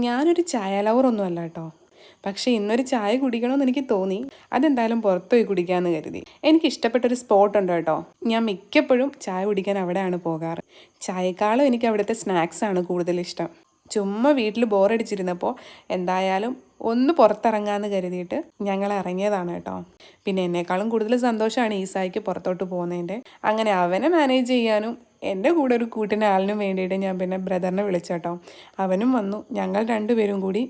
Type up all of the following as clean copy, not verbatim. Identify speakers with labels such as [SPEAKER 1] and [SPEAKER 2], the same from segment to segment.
[SPEAKER 1] ഞാനൊരു ചായ ലവറൊന്നും അല്ല കേട്ടോ. പക്ഷേ ഇന്നൊരു ചായ കുടിക്കണമെന്ന് എനിക്ക് തോന്നി. അതെന്തായാലും പുറത്തു പോയി കുടിക്കാമെന്ന് കരുതി. എനിക്ക് ഇഷ്ടപ്പെട്ടൊരു സ്പോട്ട് ഉണ്ട് കേട്ടോ. ഞാൻ മിക്കപ്പോഴും ചായ കുടിക്കാൻ അവിടെയാണ് പോകാറ്. ചായക്കാളും എനിക്ക് അവിടുത്തെ സ്നാക്സാണ് കൂടുതൽ ഇഷ്ടം. ചുമ്മാ വീട്ടിൽ ബോറടിച്ചിരുന്നപ്പോൾ എന്തായാലും ഒന്ന് പുറത്തിറങ്ങാമെന്ന് കരുതിയിട്ട് ഞങ്ങൾ ഇറങ്ങിയതാണ് കേട്ടോ. പിന്നെ എന്നെക്കാളും കൂടുതൽ സന്തോഷമാണ് ഈസായിക്ക് പുറത്തോട്ട് പോകുന്നതിൻ്റെ. അങ്ങനെ അവനെ മാനേജ് ചെയ്യാനും എൻ്റെ കൂടെ ഒരു കൂട്ടിന് ആളിനും വേണ്ടിയിട്ട് ഞാൻ പിന്നെ ബ്രദറിനെ വിളിച്ചേട്ടോ. അവനും വന്നു. ഞങ്ങൾ രണ്ടുപേരും കൂടി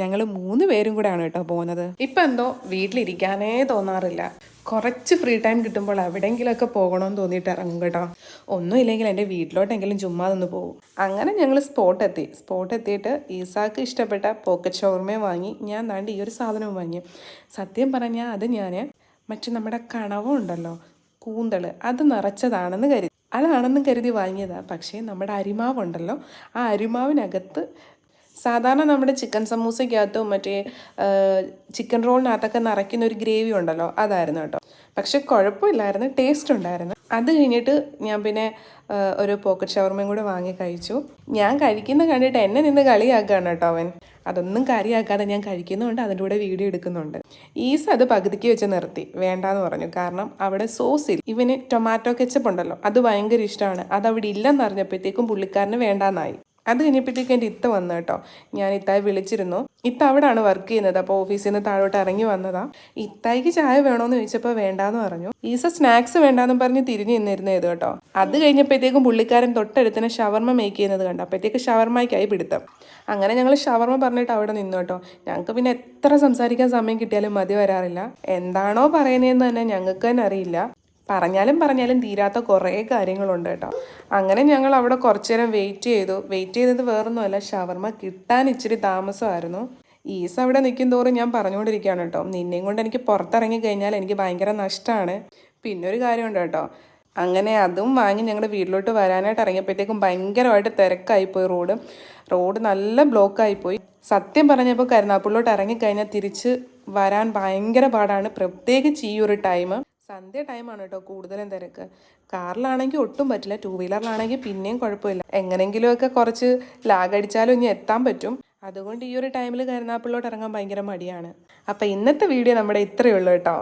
[SPEAKER 1] ഞങ്ങൾ 3 പേരും കൂടെയാണ് കേട്ടോ പോകുന്നത്. ഇപ്പം എന്തോ വീട്ടിലിരിക്കാനേ തോന്നാറില്ല. കുറച്ച് ഫ്രീ ടൈം കിട്ടുമ്പോൾ എവിടെയെങ്കിലുമൊക്കെ പോകണമെന്ന് തോന്നിയിട്ട് ഇറങ്ങും കേട്ടോ. ഒന്നുമില്ലെങ്കിൽ എൻ്റെ വീട്ടിലോട്ടെങ്കിലും ചുമ്മാ നിന്ന് പോകും. അങ്ങനെ ഞങ്ങൾ സ്പോട്ട് എത്തിയിട്ട് ഈസാക്ക് ഇഷ്ടപ്പെട്ട പോക്കറ്റ് ഷവർമയും വാങ്ങി. ഞാൻ ദാണ്ട് ഈ ഒരു സാധനവും വാങ്ങി. സത്യം പറഞ്ഞാൽ അത് ഞാൻ നമ്മുടെ കണവ ഉണ്ടല്ലോ, കൂന്തൾ, അത് നിറച്ചതാണെന്ന് കരുതി വാങ്ങിയതാണ്. പക്ഷേ നമ്മുടെ അരിമാവുണ്ടല്ലോ, ആ അരിമാവിനകത്ത് സാധാരണ നമ്മുടെ ചിക്കൻ സമൂസയ്ക്കകത്തും ചിക്കൻ റോളിനകത്തൊക്കെ നിറയ്ക്കുന്ന ഒരു ഗ്രേവി ഉണ്ടല്ലോ, അതായിരുന്നു കേട്ടോ. പക്ഷെ കുഴപ്പമില്ലായിരുന്നു, ടേസ്റ്റ് ഉണ്ടായിരുന്നു. അത് കഴിഞ്ഞിട്ട് ഞാൻ പിന്നെ ഒരു പോക്കറ്റ് ഷവർമയും കൂടെ വാങ്ങി കഴിച്ചു. ഞാൻ കഴിക്കുന്ന കണ്ടിട്ട് എന്നെ നിന്ന് കളിയാക്കുകയാണ് കേട്ടോ അവൻ. അതൊന്നും കാര്യമാക്കാതെ ഞാൻ കഴിക്കുന്നുണ്ട്, അതിൻ്റെ കൂടെ വീഡിയോ എടുക്കുന്നുണ്ട്. ഈസ് അത് പകുതിക്ക് വെച്ച് നിർത്തി, വേണ്ടാന്ന് പറഞ്ഞു. കാരണം അവിടെ സോസിൽ ഇവന് ടൊമാറ്റോ കെച്ചപ്പ് ഉണ്ടല്ലോ, അത് ഭയങ്കര ഇഷ്ടമാണ്. അതവിടെ ഇല്ലെന്ന് അറിഞ്ഞപ്പോഴത്തേക്കും പുള്ളിക്കാരന് വേണ്ടാന്നായി. അത് കഴിഞ്ഞപ്പോഴത്തേക്ക് എൻ്റെ ഇത്ത വന്നു കേട്ടോ. ഞാൻ ഇത്തായി വിളിച്ചിരുന്നു. ഇത്ത അവിടെയാണ് വർക്ക് ചെയ്യുന്നത്. അപ്പോൾ ഓഫീസിൽ നിന്ന് താഴോട്ട് ഇറങ്ങി വന്നതാ. ഇത്തായിക്ക് ചായ വേണമെന്ന് ചോദിച്ചപ്പോൾ വേണ്ടാന്ന് പറഞ്ഞു. ഈസ സ്നാക്സ് വേണ്ടാന്നും പറഞ്ഞ് തിരിഞ്ഞു നിന്നിരുന്നത് കേട്ടോ. അത് കഴിഞ്ഞപ്പോഴത്തേക്കും പുള്ളിക്കാരൻ തൊട്ടടുത്തിന് ഷവർമ മേക്ക് ചെയ്യുന്നത് കണ്ടു. അപ്പോഴത്തേക്ക് ഷവർമയ്ക്കായി പിടുത്തം. അങ്ങനെ ഞങ്ങൾ ഷവർമ പറഞ്ഞിട്ട് അവിടെ നിന്നു കേട്ടോ. ഞങ്ങൾക്ക് പിന്നെ എത്ര സംസാരിക്കാൻ സമയം കിട്ടിയാലും മതി വരാറില്ല. എന്താണോ പറയുന്നതെന്ന് തന്നെ ഞങ്ങൾക്ക് തന്നെ അറിയില്ല. പറഞ്ഞാലും തീരാത്ത കുറേ കാര്യങ്ങളുണ്ട് കേട്ടോ. അങ്ങനെ ഞങ്ങൾ അവിടെ കുറച്ചു നേരം വെയിറ്റ് ചെയ്തത് വേറൊന്നുമല്ല, ഷവർമ കിട്ടാൻ ഇച്ചിരി താമസമായിരുന്നു. ഈസ് അവിടെ നിൽക്കും തോറും ഞാൻ പറഞ്ഞുകൊണ്ടിരിക്കുകയാണ് കേട്ടോ, നിന്നെയും കൊണ്ട് എനിക്ക് പുറത്തിറങ്ങി കഴിഞ്ഞാൽ എനിക്ക് ഭയങ്കര നഷ്ടമാണ്. പിന്നെ ഒരു കാര്യമുണ്ട് കേട്ടോ. അങ്ങനെ അതും വാങ്ങി ഞങ്ങളുടെ വീട്ടിലോട്ട് വരാനായിട്ട് ഇറങ്ങിയപ്പോഴത്തേക്കും ഭയങ്കരമായിട്ട് തിരക്കായിപ്പോയി. റോഡ് നല്ല ബ്ലോക്കായിപ്പോയി. സത്യം പറഞ്ഞപ്പോൾ കരുനാഗപ്പള്ളിലോട്ട് ഇറങ്ങിക്കഴിഞ്ഞാൽ തിരിച്ച് വരാൻ ഭയങ്കര പാടാണ്. പ്രത്യേകിച്ച് ഈ ഒരു ടൈം സന്ധ്യ ടൈമാണ് കേട്ടോ കൂടുതലും തിരക്ക്. കാറിലാണെങ്കിൽ ഒട്ടും പറ്റില്ല, 2 വീലറിലാണെങ്കിൽ പിന്നെയും കുഴപ്പമില്ല. എങ്ങനെയെങ്കിലുമൊക്കെ കുറച്ച് ലാഗടിച്ചാലും ഇനി എത്താൻ പറ്റും. അതുകൊണ്ട് ഈ ഒരു ടൈമിൽ കരുനാഗപ്പള്ളിലോട്ട് ഇറങ്ങാൻ ഭയങ്കര മടിയാണ്. അപ്പം ഇന്നത്തെ വീഡിയോ നമ്മുടെ ഇത്രയേ ഉള്ളൂ കേട്ടോ.